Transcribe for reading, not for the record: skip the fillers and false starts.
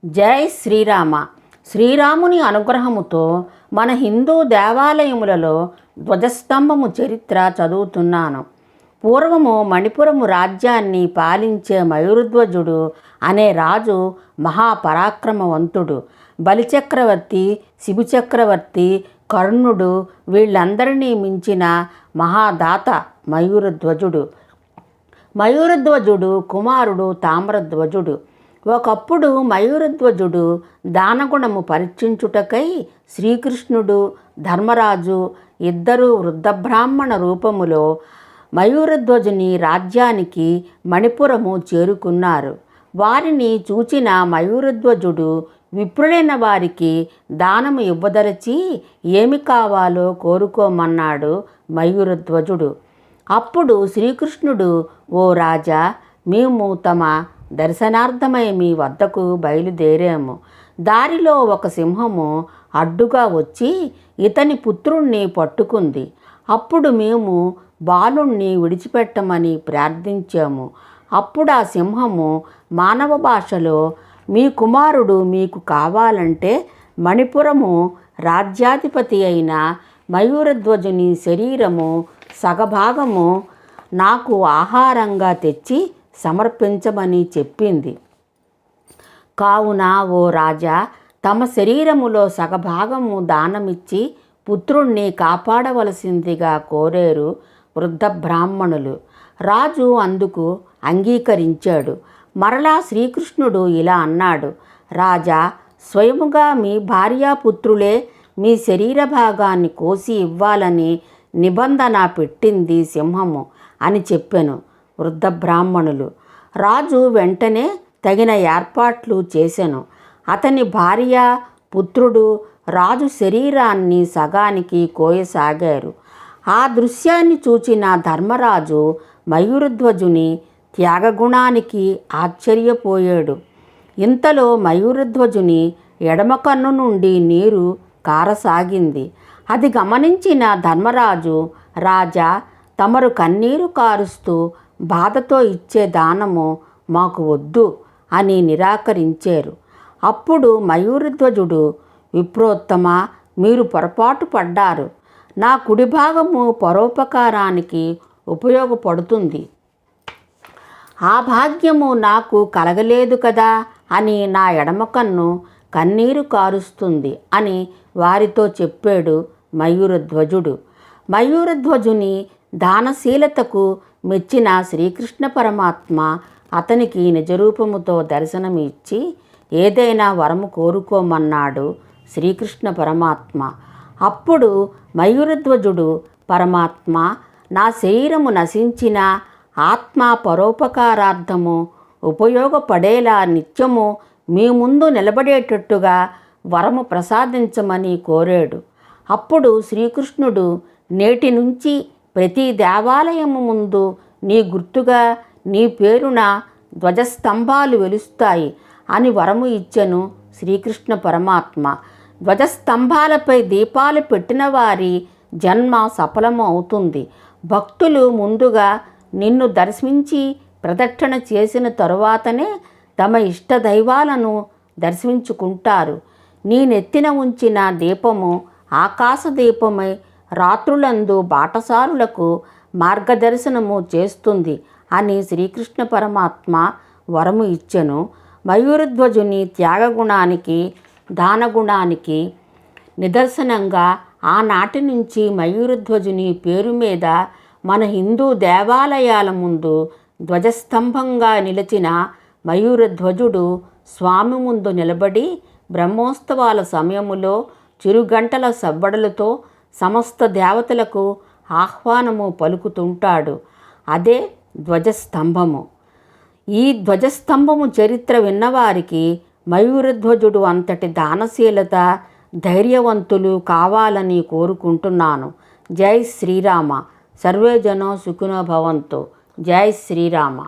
జై శ్రీరామ. శ్రీరాముని అనుగ్రహముతో మన హిందూ దేవాలయములలో ధ్వజస్తంభము చరిత్ర చదువుతున్నాను. పూర్వము మణిపురము రాజ్యాన్ని పాలించే మయూరధ్వజుడు అనే రాజు మహాపరాక్రమవంతుడు. బలిచక్రవర్తి, శిబుచక్రవర్తి, కర్ణుడు వీళ్ళందరినీ మించిన మహాదాత మయూరధ్వజుడు. మయూరధ్వజుడు కుమారుడు తామ్రధ్వజుడు. ఒకప్పుడు మయూరధ్వజుడు దానగుణము పరీక్షించుటకై శ్రీకృష్ణుడు, ధర్మరాజు ఇద్దరూ వృద్ధ బ్రాహ్మణ రూపములో మయూరధ్వజుని రాజ్యానికి మణిపురము చేరుకున్నారు. వారిని చూచిన మయూరధ్వజుడు విప్రులైన వారికి దానము ఇవ్వదలచి ఏమి కావాలో కోరుకోమన్నాడు మయూరధ్వజుడు. అప్పుడు శ్రీకృష్ణుడు, ఓ రాజా, మేము తమ దర్శనార్థమై మీ వద్దకు బయలుదేరాము. దారిలో ఒక సింహము అడ్డుగా వచ్చి ఇతని పుత్రుణ్ణి పట్టుకుంది. అప్పుడు మేము బాలుణ్ణి విడిచిపెట్టమని ప్రార్థించాము. అప్పుడు ఆ సింహము మానవ భాషలో, మీ కుమారుడు మీకు కావాలంటే మణిపురము రాజ్యాధిపతి అయిన మయూరధ్వజుని శరీరము సగభాగము నాకు ఆహారంగా తెచ్చి సమర్పించమని చెప్పింది. కావున ఓ రాజా, తమ శరీరములో సగభాగము దానమిచ్చి పుత్రుణ్ణి కాపాడవలసిందిగా కోరేరు వృద్ధ బ్రాహ్మణులు. రాజు అందుకు అంగీకరించాడు. మరలా శ్రీకృష్ణుడు ఇలా అన్నాడు, రాజా, స్వయముగా మీ భార్యాపుత్రులే మీ శరీర భాగాన్ని కోసి ఇవ్వాలని నిబంధన పెట్టింది సింహము అని చెప్పెను వృద్ధ బ్రాహ్మణులు. రాజు వెంటనే తగిన ఏర్పాట్లు చేసెను. అతని భార్య, పుత్రుడు రాజు శరీరాన్ని సగానికి కోయసాగారు. ఆ దృశ్యాన్ని చూచిన ధర్మరాజు మయూరధ్వజుని త్యాగగుణానికి ఆశ్చర్యపోయాడు. ఇంతలో మయూరధ్వజుని ఎడమ కన్ను నుండి నీరు కారసాగింది. అది గమనించిన ధర్మరాజు, రాజా, తమరు కన్నీరు కారుస్తూ బాధతో ఇచ్చే దానము మాకు వద్దు అని నిరాకరించారు. అప్పుడు మయూరధ్వజుడు, విప్రోత్తమ, మీరు పొరపాటు పడ్డారు. నా కుడి భాగము పరోపకారానికి ఉపయోగపడుతుంది. ఆ భాగ్యము నాకు కలగలేదు కదా అని నా ఎడమ కన్ను కన్నీరు కారుస్తుంది అని వారితో చెప్పాడు మయూరధ్వజుడు. మయూరధ్వజుని దానశీలతకు మెచ్చిన శ్రీకృష్ణ పరమాత్మ అతనికి నిజరూపముతో దర్శనమిచ్చి ఏదైనా వరము కోరుకోమన్నాడు శ్రీకృష్ణ పరమాత్మ. అప్పుడు మయూరధ్వజుడు, పరమాత్మ, నా శరీరము నశించిన ఆత్మ పరోపకారార్థము ఉపయోగపడేలా నిత్యము మీ ముందు నిలబడేటట్టుగా వరము ప్రసాదించమని కోరాడు. అప్పుడు శ్రీకృష్ణుడు, నేటి నుంచి ప్రతి దేవాలయము ముందు నీ గుర్తుగా నీ పేరున ధ్వజస్తంభాలు వెలుస్తాయి అని వరము ఇచ్చెను శ్రీకృష్ణ పరమాత్మ. ధ్వజస్తంభాలపై దీపాలు పెట్టిన వారి జన్మ సఫలము అవుతుంది. భక్తులు ముందుగా నిన్ను దర్శించి ప్రదక్షిణ చేసిన తరువాతనే తమ ఇష్ట దైవాలను దర్శించుకుంటారు. నీ నెత్తిన ఉంచిన దీపము ఆకాశ దీపమై రాత్రులందు బాటసారులకు మార్గదర్శనము చేస్తుంది అని శ్రీకృష్ణ పరమాత్మ వరము ఇచ్చెను. మయూరధ్వజుని త్యాగగుణానికి, దానగుణానికి నిదర్శనంగా ఆనాటి నుంచి మయూరధ్వజుని పేరు మీద మన హిందూ దేవాలయాల ముందు ధ్వజస్తంభంగా నిలిచిన మయూరధ్వజుడు స్వామి ముందు నిలబడి బ్రహ్మోత్సవాల సమయములో చిరుగంటల సవ్వడులతో సమస్త దేవతలకు ఆహ్వానము పలుకుతుంటాడు. అదే ధ్వజస్తంభము. ఈ ధ్వజస్తంభము చరిత్ర విన్నవారికి మయూరధ్వజుడు అంతటి దానశీలత, ధైర్యవంతులు కావాలని కోరుకుంటున్నాను. జై శ్రీరామ. సర్వే జనో సుఖినో భవంతు. జై శ్రీరామ.